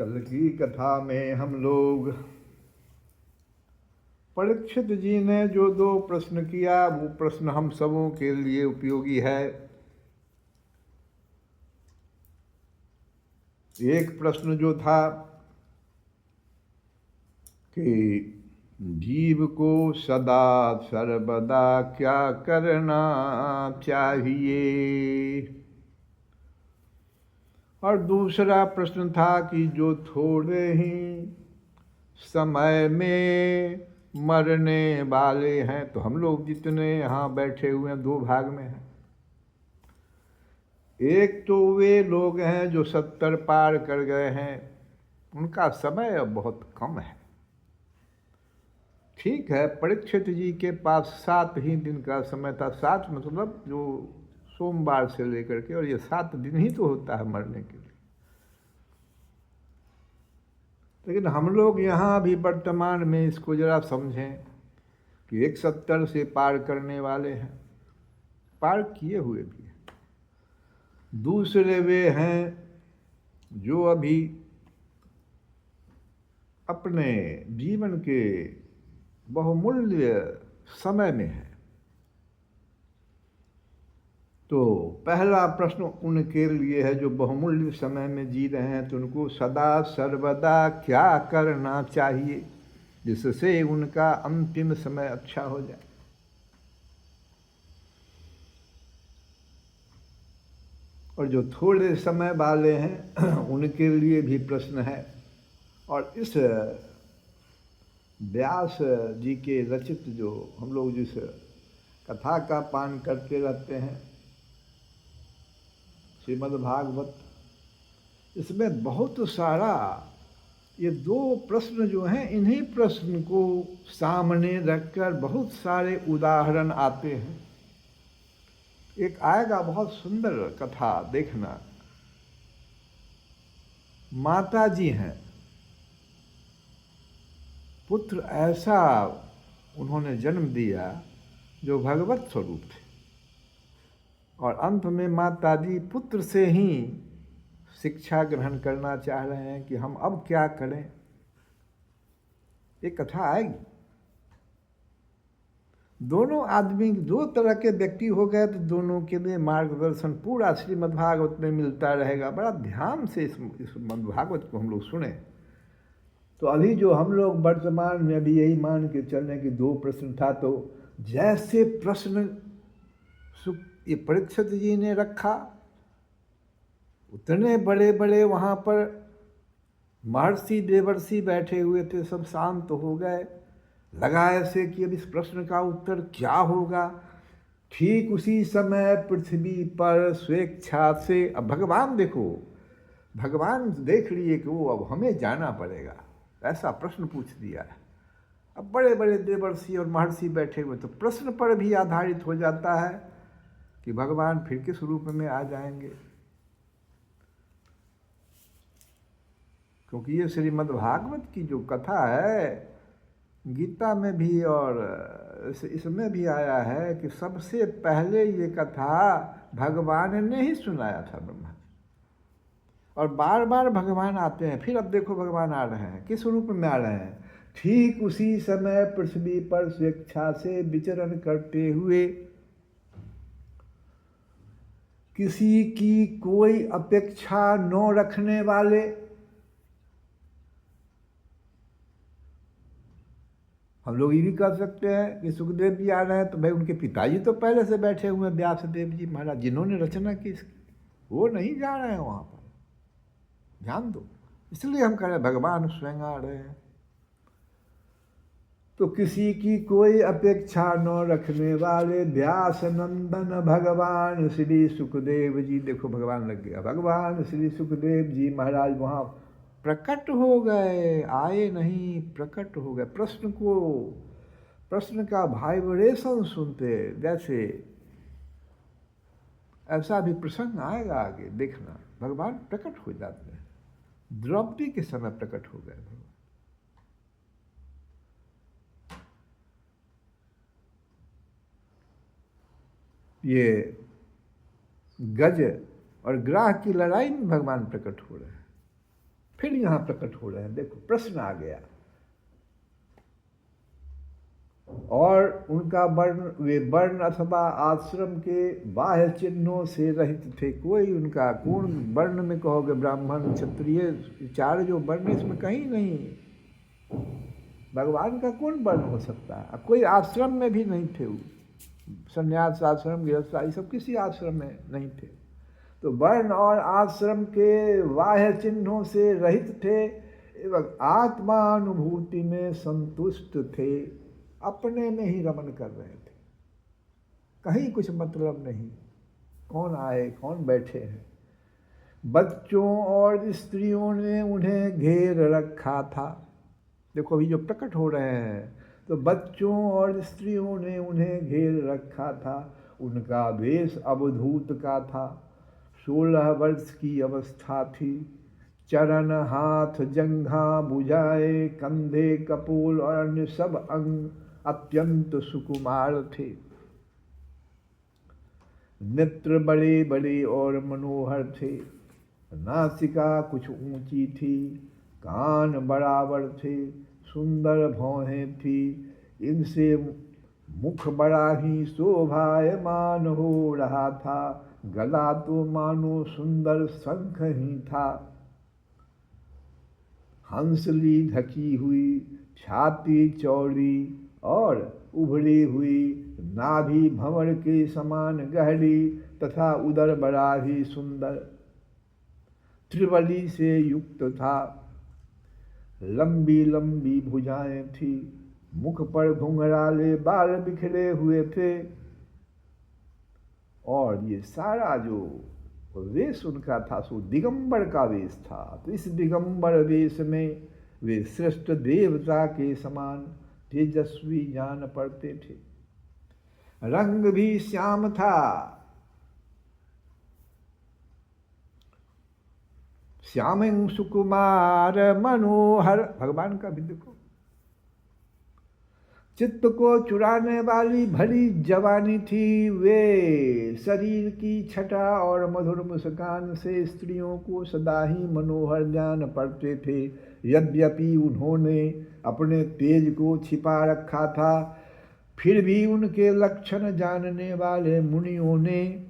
कल की कथा में हम लोग परीक्षित जी ने जो दो प्रश्न किया वो प्रश्न हम सबों के लिए उपयोगी है। एक प्रश्न जो था कि जीव को सदा सर्वदा क्या करना चाहिए, और दूसरा प्रश्न था कि जो थोड़े ही समय में मरने वाले हैं, तो हम लोग जितने यहाँ बैठे हुए हैं दो भाग में हैं। एक तो वे लोग हैं जो 70 पार कर गए हैं, उनका समय अब बहुत कम है। ठीक है, परीक्षित जी के पास 7 ही दिन का समय था। 7 मतलब जो सोमवार से लेकर के, और ये 7 दिन ही तो होता है मरने के लिए। लेकिन हम लोग यहाँ भी वर्तमान में इसको जरा समझें कि एक 70 से पार करने वाले हैं, पार किए हुए भी हैं। दूसरे वे हैं जो अभी अपने जीवन के बहुमूल्य समय में है। तो पहला प्रश्न उनके लिए है जो बहुमूल्य समय में जी रहे हैं, तो उनको सदा सर्वदा क्या करना चाहिए जिससे उनका अंतिम समय अच्छा हो जाए। और जो थोड़े समय वाले हैं उनके लिए भी प्रश्न है। और इस व्यास जी के रचित जो हम लोग जिस कथा का पान करते रहते हैं, श्रीमद् भागवत, इसमें बहुत सारा ये दो प्रश्न जो हैं, इन्हीं प्रश्न को सामने रखकर बहुत सारे उदाहरण आते हैं। एक आएगा बहुत सुंदर कथा, देखना। माता जी हैं, पुत्र ऐसा उन्होंने जन्म दिया जो भगवत स्वरूप थे, और अंत में माता जी पुत्र से ही शिक्षा ग्रहण करना चाह रहे हैं कि हम अब क्या करें। एक कथा आएगी। दोनों आदमी, दो तरह के व्यक्ति हो गए, तो दोनों के लिए मार्गदर्शन पूरा श्रीमद् भागवत में मिलता रहेगा। बड़ा ध्यान से इस भागवत को हम लोग सुने। तो अभी जो हम लोग वर्तमान में अभी यही मान के चलने की दो प्रश्न था, तो जैसे प्रश्न ये परीक्षित जी ने रखा, उतने बड़े बड़े वहाँ पर महर्षि देवर्षि बैठे हुए थे, सब शांत हो गए। लगा ऐसे कि अब इस प्रश्न का उत्तर क्या होगा। ठीक उसी समय पृथ्वी पर स्वेच्छा से, अब भगवान देखो, भगवान देख लिए कि वो अब हमें जाना पड़ेगा, ऐसा प्रश्न पूछ दिया है। अब बड़े बड़े देवर्षि और महर्षि बैठे हुए, तो प्रश्न पर भी आधारित हो जाता है कि भगवान फिर किस रूप में आ जाएंगे। क्योंकि ये श्रीमद् भागवत की जो कथा है, गीता में भी और इसमें भी आया है कि सबसे पहले ये कथा भगवान ने ही सुनाया था ब्रह्मा। और बार बार भगवान आते हैं। फिर अब देखो भगवान आ रहे हैं, किस रूप में आ रहे हैं। ठीक उसी समय पृथ्वी पर स्वेच्छा से विचरण करते हुए, किसी की कोई अपेक्षा न रखने वाले, हम लोग ये भी कर सकते हैं कि सुखदेव जी आ रहे हैं तो भाई उनके पिताजी तो पहले से बैठे हुए हैं, व्यास देव जी महाराज, जिन्होंने रचना की इसकी, वो नहीं जा रहे हैं वहाँ पर। ध्यान दो, इसलिए हम कह रहे हैं भगवान स्वयं आ रहे हैं। तो किसी की कोई अपेक्षा न रखने वाले व्यास नंदन भगवान श्री सुखदेव जी, देखो भगवान लग गया, भगवान श्री सुखदेव जी महाराज वहाँ प्रकट हो गए, आए नहीं, प्रकट हो गए। प्रश्न का वाइब्रेशन सुनते, जैसे ऐसा भी प्रसंग आएगा आगे, देखना। भगवान प्रकट हो जाते हैं, द्रौपदी के समय प्रकट हो गए भगवान। ये गज और ग्राह की लड़ाई में भगवान प्रकट हो रहे हैं। फिर यहाँ प्रकट हो रहे हैं। देखो प्रश्न आ गया। और उनका वर्ण, वे वर्ण अथवा आश्रम के बाह्य चिन्हों से रहित थे। कोई उनका कौन वर्ण में कहोगे, ब्राह्मण क्षत्रिय चार जो वर्ण, इसमें कहीं नहीं भगवान का कौन वर्ण हो सकता है। कोई आश्रम में भी नहीं थे वो, संन्यास आश्रम गृहस्थी सब किसी आश्रम में नहीं थे। तो वर्ण और आश्रम के बाह्य चिन्हों से रहित थे एवं आत्मानुभूति में संतुष्ट थे। अपने में ही रमन कर रहे थे, कहीं कुछ मतलब नहीं कौन आए कौन बैठे हैं। बच्चों और स्त्रियों ने उन्हें घेर रखा था। देखो अभी जो प्रकट हो रहे हैं, तो बच्चों और स्त्रियों ने उन्हें घेर रखा था। उनका वेश अवधूत का था। 16 वर्ष की अवस्था थी। चरण हाथ जंघा भुजाएं कंधे कपोल और अन्य सब अंग अत्यंत सुकुमार थे। नेत्र बड़े बड़े और मनोहर थे। नासिका कुछ ऊंची थी, कान बराबर थे, सुंदर भौहें थी। इनसे मुख बड़ा ही शोभायमान हो रहा था। गला तो मानो सुंदर शंख ही था। हंसली ढकी हुई, छाती चौड़ी और उभरी हुई, नाभि भंवर के समान गहरी तथा उदर बड़ा ही सुंदर, त्रिबली से युक्त था। लंबी लंबी भुजाएं थी। मुख पर घुंघराले बाल बिखरे हुए थे। और ये सारा जो वेश उनका था सो दिगंबर का वेश था। तो इस दिगंबर वेश में वे श्रेष्ठ देवता के समान तेजस्वी जान पड़ते थे। रंग भी श्याम था। श्याम सुकुमार मनोहर, भगवान का भी देखो। चित्त को चुराने वाली भली जवानी थी। वे शरीर की छटा और मधुर मुस्कान से स्त्रियों को सदा ही मनोहर जान पड़ते थे। यद्यपि उन्होंने अपने तेज को छिपा रखा था, फिर भी उनके लक्षण जानने वाले मुनियों ने,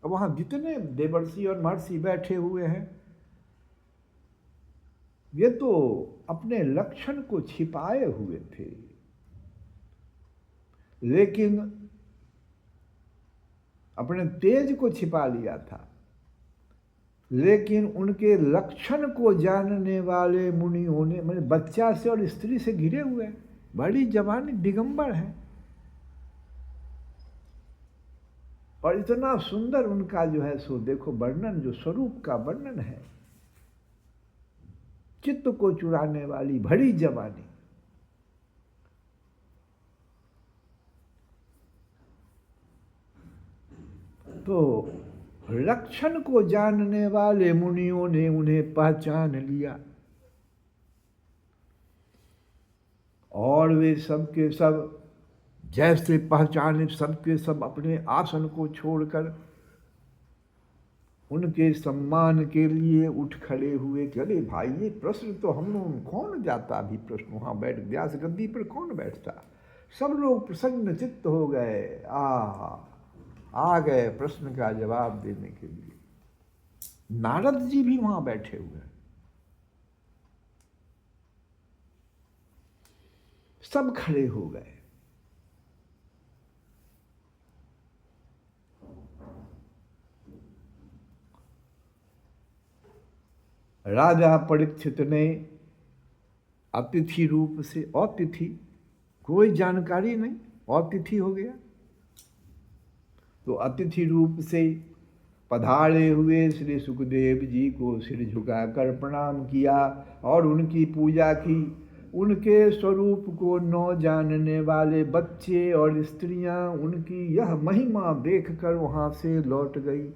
वहां जितने देवर्षि और महर्षि बैठे हुए हैं, ये तो अपने लक्षण को छिपाए हुए थे, लेकिन अपने तेज को छिपा लिया था। लेकिन उनके लक्षण को जानने वाले मुनियों ने, मैंने बच्चा से और स्त्री से घिरे हुए हैं, बड़ी जवानी, दिगंबर है और इतना सुंदर उनका जो है सो देखो वर्णन, जो स्वरूप का वर्णन है। चित्त को चुराने वाली भरी जवानी। तो लक्षण को जानने वाले मुनियों ने उन्हें पहचान लिया और वे सबके सब जैसे पहचाने, सबके सब अपने आसन को छोड़कर उनके सम्मान के लिए उठ खड़े हुए कि अरे भाई, ये प्रश्न तो हम लोग, कौन जाता अभी प्रश्न वहाँ बैठ, व्यास गद्दी पर कौन बैठता। सब लोग प्रसन्न चित्त हो गए। आ गए प्रश्न का जवाब देने के लिए। नारद जी भी वहाँ बैठे हुए हैं। सब खड़े हो गए। राजा परीक्षित ने अतिथि रूप से, अतिथि कोई जानकारी नहीं, अतिथि हो गया, तो अतिथि रूप से पधारे हुए श्री सुखदेव जी को सिर झुकाकर प्रणाम किया और उनकी पूजा की। उनके स्वरूप को न जानने वाले बच्चे और स्त्रियां उनकी यह महिमा देखकर वहां से लौट गई।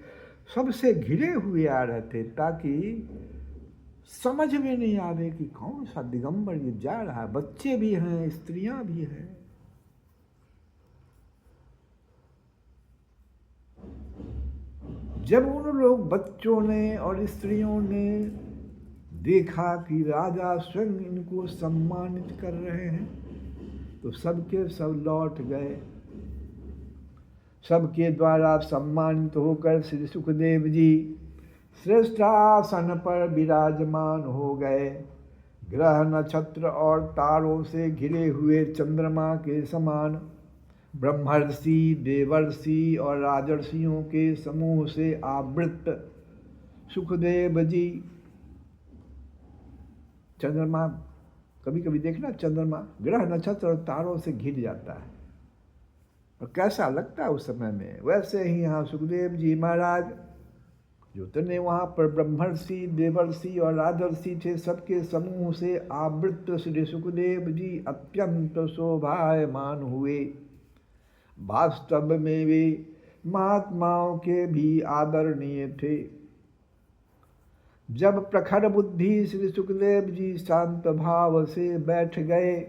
सबसे घिरे हुए आ रहे थे ताकि समझ में नहीं आवे कि कौन सा दिगंबर ये जा रहा है। बच्चे भी हैं, स्त्रियां भी हैं। जब उन लोग बच्चों ने और स्त्रियों ने देखा कि राजा स्वयं इनको सम्मानित कर रहे हैं तो सबके सब लौट गए। सबके द्वारा सम्मानित होकर श्री सुखदेव जी श्रेष्ठासन पर विराजमान हो गए। ग्रह नक्षत्र और तारों से घिरे हुए चंद्रमा के समान ब्रह्मर्षि, देवर्षि और राजर्षियों के समूह से आवृत सुखदेव जी। चंद्रमा कभी कभी देखना, चंद्रमा ग्रह नक्षत्र और तारों से घिर जाता है और कैसा लगता है उस समय में। वैसे ही यहाँ सुखदेव जी महाराज जो तने वहाँ पर ब्रह्मर्षि, देवर्षि और राजर्षि थे, सबके समूह से आवृत श्री सुखदेव जी अत्यंत शोभायमान हुए। वास्तव में वे महात्माओं के भी आदरणीय थे। जब प्रखर बुद्धि श्री सुखदेव जी शांत भाव से बैठ गए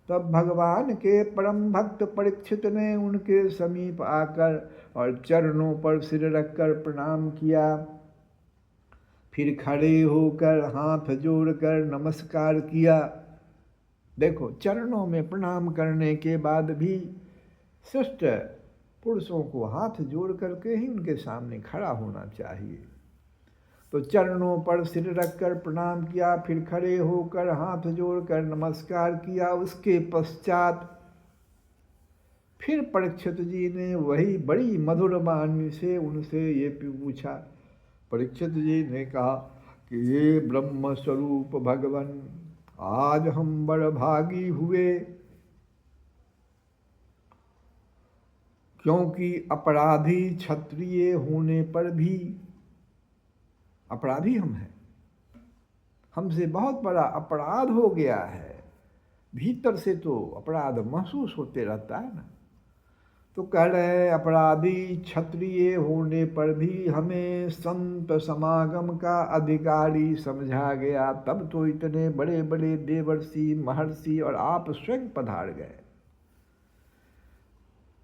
तब भगवान के परम भक्त परीक्षित ने उनके समीप आकर और चरणों पर सिर रखकर प्रणाम किया। फिर खड़े होकर हाथ जोड़कर नमस्कार किया। देखो, चरणों में प्रणाम करने के बाद भी श्रेष्ठ पुरुषों को हाथ जोड़ करके ही उनके सामने खड़ा होना चाहिए। तो चरणों पर सिर रखकर प्रणाम किया, फिर खड़े होकर हाथ जोड़कर नमस्कार किया। उसके पश्चात फिर परीक्षित जी ने वही बड़ी मधुर वाणी से उनसे ये पूछा। परीक्षित जी ने कहा कि ये ब्रह्म स्वरूप भगवान, आज हम बड़ भागी हुए, क्योंकि अपराधी क्षत्रिय होने पर भी अपराधी हम हैं। हमसे बहुत बड़ा अपराध हो गया है। भीतर से तो अपराध महसूस होते रहता है ना। तो कह रहे हैं अपराधी क्षत्रिय होने पर भी हमें संत समागम का अधिकारी समझा गया। तब तो इतने बड़े बड़े देवर्षि, महर्षि और आप स्वयं पधार गए।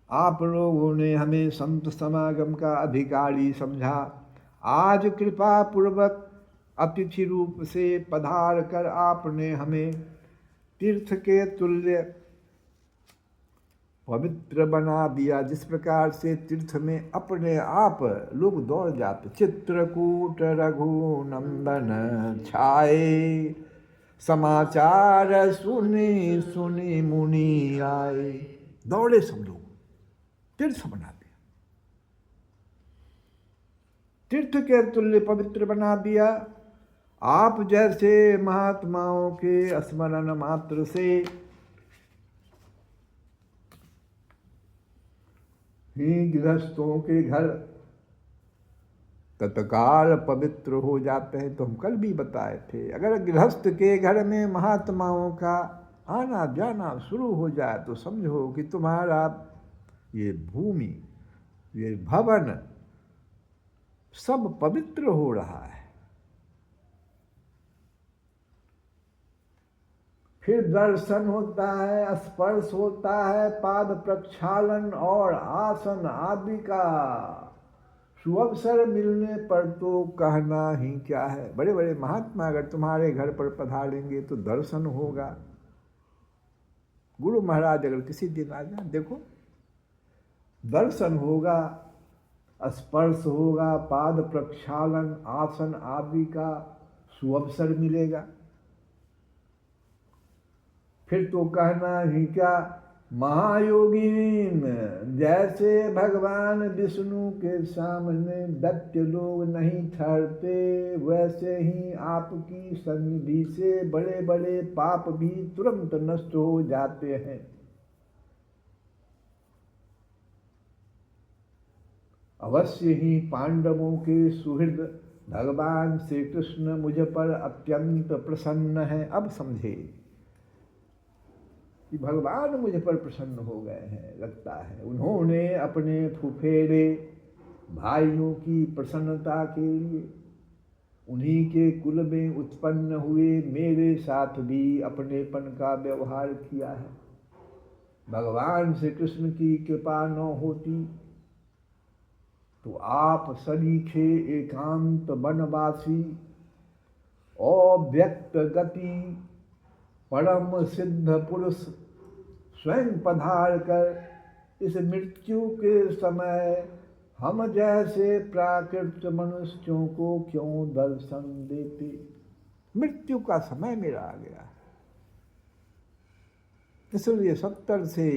आप लोगों ने हमें संत समागम का अधिकारी समझा। आज कृपा पूर्वक अतिथि रूप से पधार कर आपने हमें तीर्थ के तुल्य पवित्र बना दिया। जिस प्रकार से तीर्थ में अपने आप लोग दौड़ जाते। चित्रकूट रघुनंदन छाए, समाचार सुनी सुनी मुनि आए। दौड़े सब लोग, तीर्थ बना दिया, तीर्थ के तुल्य पवित्र बना दिया। आप जैसे महात्माओं के स्मरण मात्र से ही गृहस्थों के घर तत्काल पवित्र हो जाते हैं। तो हम कल भी बताए थे, अगर गृहस्थ के घर में महात्माओं का आना जाना शुरू हो जाए तो समझो कि तुम्हारा ये भूमि, ये भवन सब पवित्र हो रहा है। फिर दर्शन होता है, स्पर्श होता है, पाद प्रक्षालन और आसन आदि का सुअवसर मिलने पर तो कहना ही क्या है। बड़े बड़े महात्मा अगर तुम्हारे घर पर पधारेंगे तो दर्शन होगा। गुरु महाराज अगर किसी दिन आ जाए, देखो दर्शन होगा, स्पर्श होगा, पाद प्रक्षालन, आसन आदि का सुअवसर मिलेगा। फिर तो कहना ही क्या। महायोगीन जैसे भगवान विष्णु के सामने दैत्य लोग नहीं ठहरते, वैसे ही आपकी सन्निधि से बड़े बड़े पाप भी तुरंत नष्ट हो जाते हैं। अवश्य ही पांडवों के सुहृद भगवान श्री कृष्ण मुझ पर अत्यंत प्रसन्न हैं। अब समझे कि भगवान मुझ पर प्रसन्न हो गए हैं, लगता है। उन्होंने अपने फुफेरे भाइयों की प्रसन्नता के लिए उन्हीं के कुल में उत्पन्न हुए मेरे साथ भी अपनेपन का व्यवहार किया है। भगवान श्री कृष्ण की कृपा न होती तो आप सरीखे एकांत वनवासी अव्यक्त गति परम सिद्ध पुरुष स्वयं पधार कर इस मृत्यु के समय हम जैसे प्राकृत मनुष्यों को क्यों दर्शन देते। मृत्यु का समय मेरा आ गया, इसलिए 70 से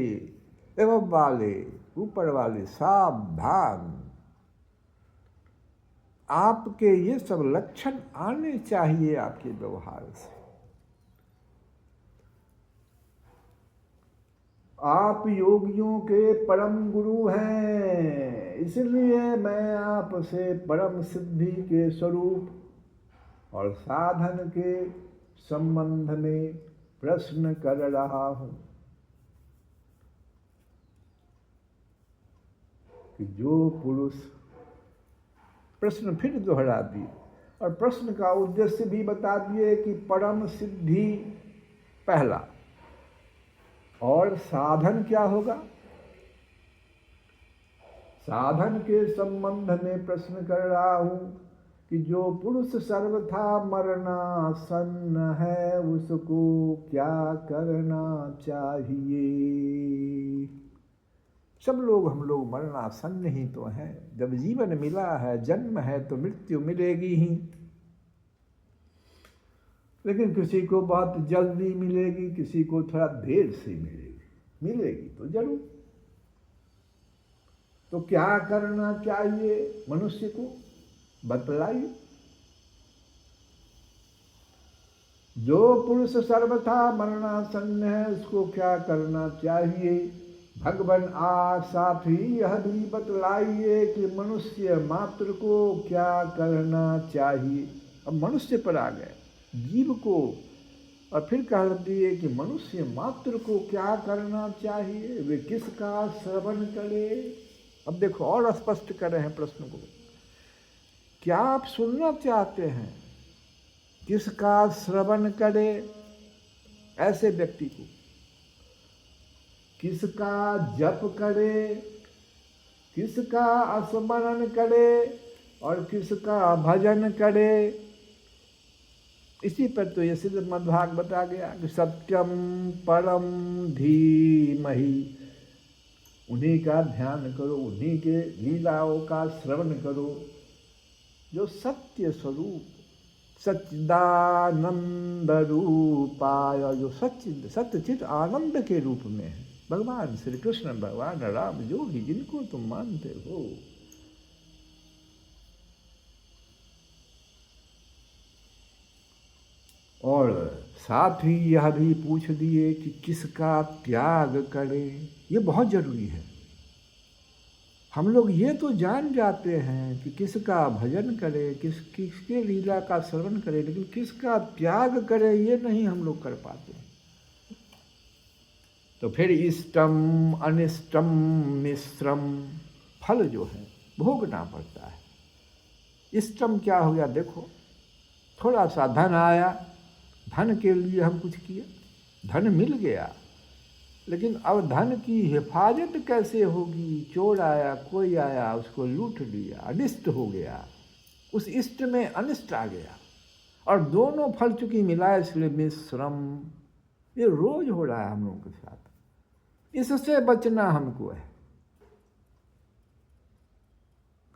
एवं वाले ऊपर वाले सावधान। आपके ये सब लक्षण आने चाहिए आपके व्यवहार से। आप योगियों के परम गुरु हैं, इसलिए मैं आपसे परम सिद्धि के स्वरूप और साधन के संबंध में प्रश्न कर रहा हूं कि जो पुरुष, प्रश्न फिर दोहरा दिए और प्रश्न का उद्देश्य भी बता दिए कि परम सिद्धि पहला, और साधन क्या होगा। साधन के संबंध में प्रश्न कर रहा हूं कि जो पुरुष सर्वथा मरणासन्न है उसको क्या करना चाहिए। सब लोग, हम लोग मरणासन्न ही तो हैं। जब जीवन मिला है, जन्म है, तो मृत्यु मिलेगी ही, लेकिन किसी को बहुत जल्दी मिलेगी, किसी को थोड़ा देर से मिलेगी तो जरूर। तो क्या करना चाहिए मनुष्य को, बतलाइए। जो पुरुष सर्वथा मरणासन्न है उसको क्या करना चाहिए। भगवान आ साथ ही यह भी बतलाइए कि मनुष्य मात्र को क्या करना चाहिए। अब मनुष्य पर आ गए, जीव को, और फिर कह दिए कि मनुष्य मात्र को क्या करना चाहिए, वे किसका श्रवण करे। अब देखो और स्पष्ट कर रहे हैं प्रश्न को। क्या आप सुनना चाहते हैं, किसका श्रवण करे ऐसे व्यक्ति को, किसका जप करे, किसका स्मरण करे और किसका भजन करे। इसी पर तो ये सिद्ध मद्भाग बता गया कि सत्यम परम धीमहि, उन्हीं का ध्यान करो, उन्हीं के लीलाओं का श्रवण करो जो सत्य स्वरूप सच्चिदानंद रूपाय, जो सत्यचित आनंद के रूप में है, भगवान श्री कृष्ण, भगवान राम, जो भी जिनको तुम मानते हो। और साथ ही यह भी पूछ दिए कि किसका त्याग करें। ये बहुत जरूरी है। हम लोग ये तो जान जाते हैं कि किसका भजन करे, किसके लीला का श्रवण करे, लेकिन किसका त्याग करे ये नहीं हम लोग कर पाते। तो फिर इष्टम अनिष्टम मिश्रम, फल जो है भोगना पड़ता है। इष्टम क्या हो गया, देखो थोड़ा सा धन आया, धन के लिए हम कुछ किए, धन मिल गया, लेकिन अब धन की हिफाजत कैसे होगी। चोर आया, कोई आया, उसको लूट लिया, अनिष्ट हो गया, उस इष्ट में अनिष्ट आ गया, और दोनों फल चुकी मिला, इसलिए मिश्रम। ये रोज हो रहा है हम लोगों के साथ। इससे बचना हमको है।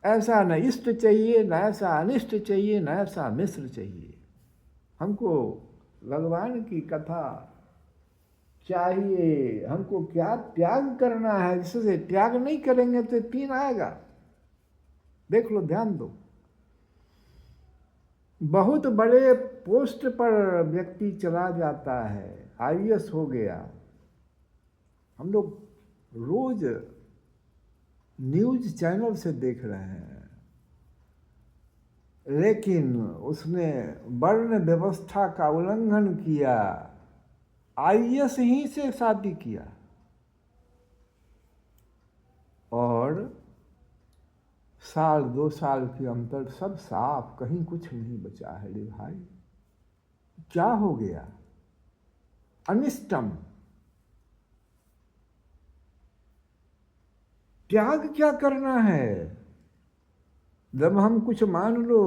ऐसा न इष्ट चाहिए, न ऐसा अनिष्ट चाहिए, न ऐसा मिश्र चाहिए। हमको भगवान की कथा चाहिए। हमको क्या त्याग करना है, जिससे त्याग नहीं करेंगे तो 3 आएगा। देख लो, ध्यान दो। बहुत बड़े पोस्ट पर व्यक्ति चला जाता है, IAS हो गया, हम लोग रोज न्यूज चैनल से देख रहे हैं, लेकिन उसने वर्ण व्यवस्था का उल्लंघन किया, IAS ही से शादी किया, और 1-2 साल के अंतर सब साफ, कहीं कुछ नहीं बचा है। रे भाई, क्या हो गया। अनिष्टम, त्याग क्या करना है। जब हम कुछ मान लो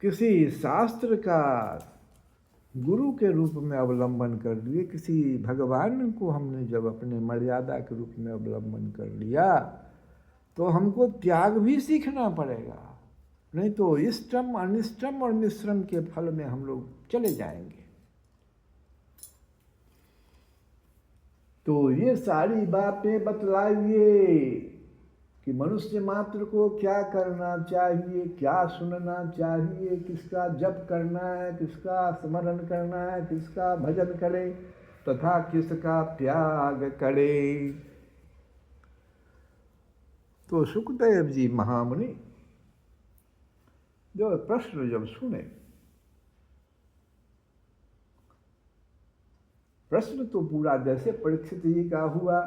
किसी शास्त्र का गुरु के रूप में अवलंबन कर लिए, किसी भगवान को हमने जब अपने मर्यादा के रूप में अवलंबन कर लिया तो हमको त्याग भी सीखना पड़ेगा, नहीं तो इष्टम अनिष्टम और मिश्रम के फल में हम लोग चले जाएंगे। तो ये सारी बातें बतलाइए कि मनुष्य मात्र को क्या करना चाहिए, क्या सुनना चाहिए, किसका जप करना है, किसका स्मरण करना है, किसका भजन करे तथा किसका त्याग करे। तो सुखदेव जी महामुनि जो प्रश्न जब सुने, प्रश्न तो पूरा जैसे परीक्षित जी का हुआ,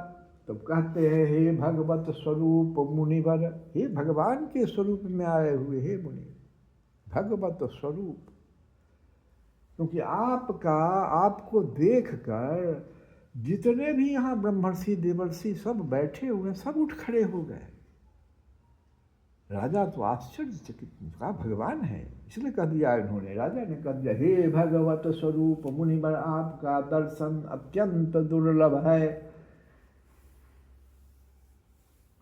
तब कहते हैं हे भगवत स्वरूप मुनिवर, हे भगवान के स्वरूप में आए हुए हे मुनि, भगवत स्वरूप। क्योंकि आपको देखकर जितने भी यहाँ ब्रह्मर्षि देवर्षि सब बैठे हुए सब उठ खड़े हो गए। राजा तो आश्चर्यचकित, कहा भगवान है, इसलिए कह दिया इन्होंने, राजा ने कह दिया हे भगवत स्वरूप मुनिवर, आपका दर्शन अत्यंत दुर्लभ है।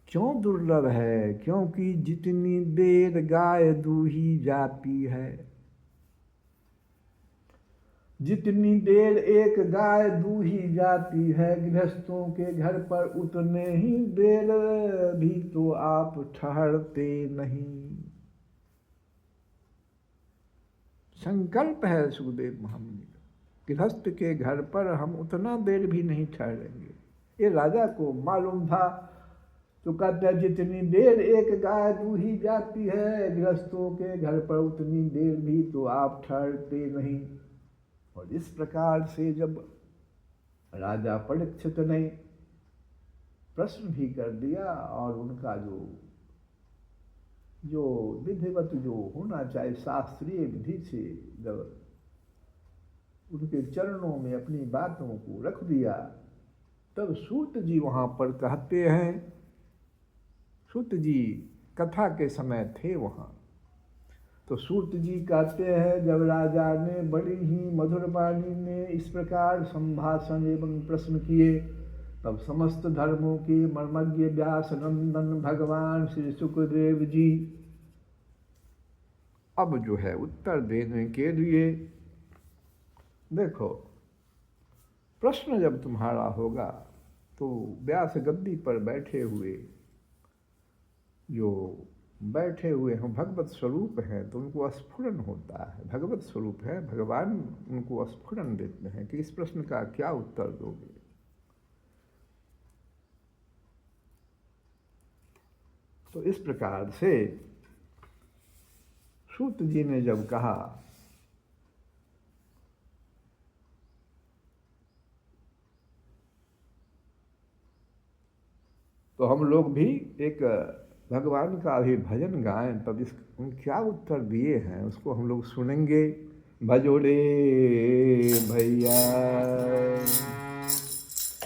क्यों दुर्लभ है? क्योंकि जितनी देर गाय दूही जाती है, जितनी देर एक गाय दूही जाती है गृहस्थों के घर पर, उतने ही देर भी तो आप ठहरते नहीं। संकल्प है सुखदेव महामुनि का, गृहस्थ के घर पर हम उतना देर भी नहीं ठहरेंगे। ये राजा को मालूम था, तो कहते हैं जितनी देर एक गाय दूही जाती है गृहस्थों के घर पर, उतनी देर भी तो आप ठहरते नहीं। और इस प्रकार से जब राजा परीक्षित ने प्रश्न भी कर दिया और उनका जो विधिवत जो होना चाहिए शास्त्रीय विधि से जब उनके चरणों में अपनी बातों को रख दिया, तब सूत जी वहाँ पर कहते हैं, सूत जी कथा के समय थे वहाँ, तो सूत जी कहते हैं जब राजा ने बड़ी ही मधुर वाणी में इस प्रकार संभाषण एवं प्रश्न किए, तब समस्त धर्मों के मर्मज्ञ व्यास नंदन भगवान श्री सुखदेव जी अब जो है उत्तर देने के लिए, देखो प्रश्न जब तुम्हारा होगा तो व्यास गद्दी पर बैठे हुए जो बैठे हुए हैं भगवत स्वरूप हैं, तो उनको स्फुरन होता है, भगवत स्वरूप है, भगवान उनको स्फुरन देते हैं कि इस प्रश्न का क्या उत्तर दोगे। तो इस प्रकार से सूत जी ने जब कहा तो हम लोग भी एक भगवान का अभी भजन गाएं, तब इस क्या उत्तर दिए हैं उसको हम लोग सुनेंगे। भजोरे भैया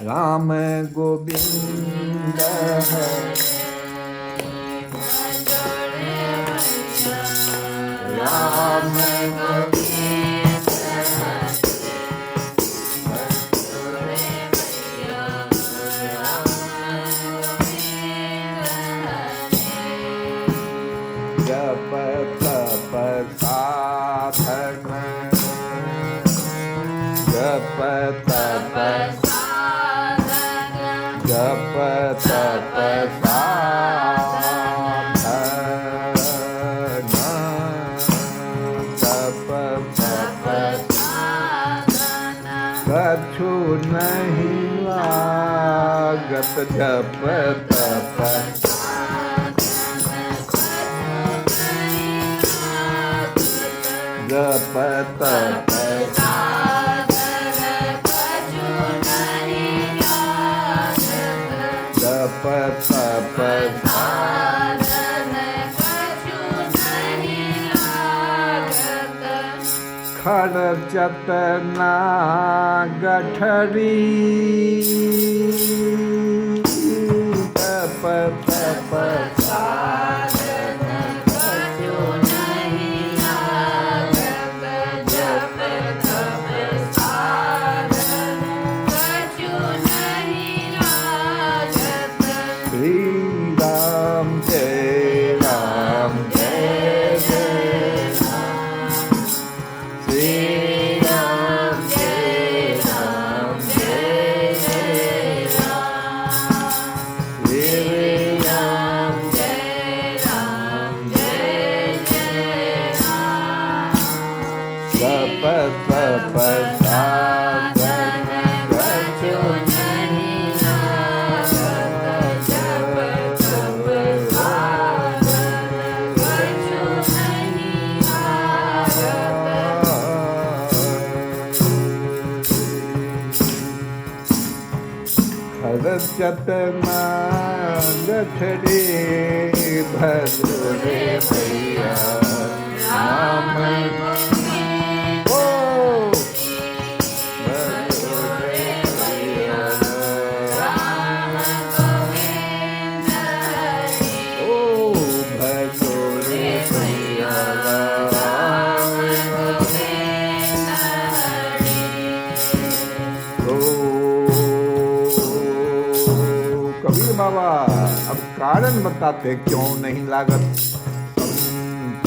राम गोविंद राम कछु नहीं लागत जप तप जप तप जप तप खर्चत ना गठरी तप तप प्रसादन कछु नहीं लागत, जप तप साधन कछु नहीं लागत। खरचत गठड़े भदुरे भैया राम ओ भदुरे भैया राम गोविंद ओ भदुरे भैया राम गोविंद ओ कबीर बाबा अब कारण बताते क्यों नहीं लागत।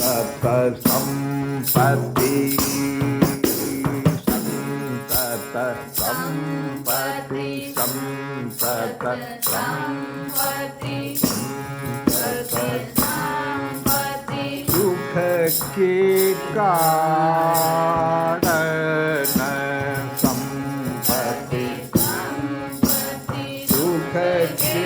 संतत संपत्ति संतत संपत्ति संतत संपत्ति संतत संपत्ति सुख के कारण संपत्ति सुख के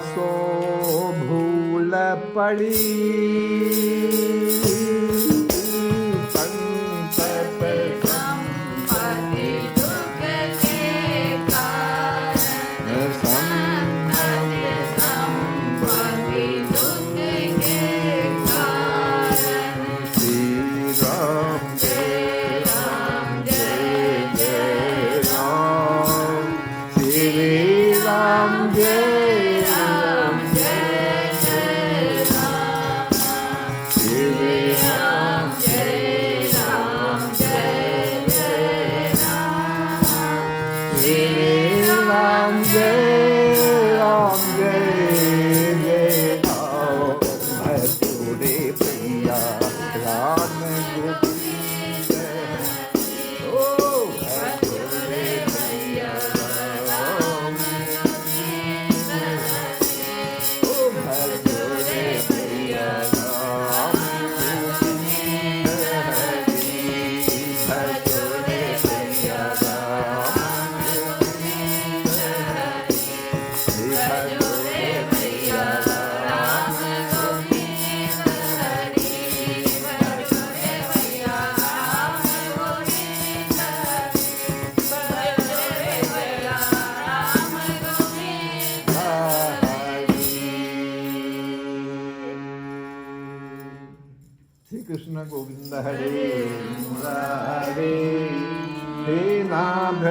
सो भूल पड़ी संतत संपत्ति दुख के कारण संतत संपत्ति दुख के कारण श्री राम जय राम जय जय राम श्री राम जय राम जय जय राम श्री राम जय राम जय जय राम श्री राम जय राम जय जय राम भदुरे भैया राम गोविंद ओ भदुरे भैया राम भदुरे भैया राम गोविंद हरि भदुरे भैया राम गोविंद हरि भदुरे भैया राम गोविंद हरि भदुरे भैया राम गोविंद हरि भदुरे भैया राम गोविंद हरि। श्री कृष्ण गोविंद हरे मुरारे हे नाभ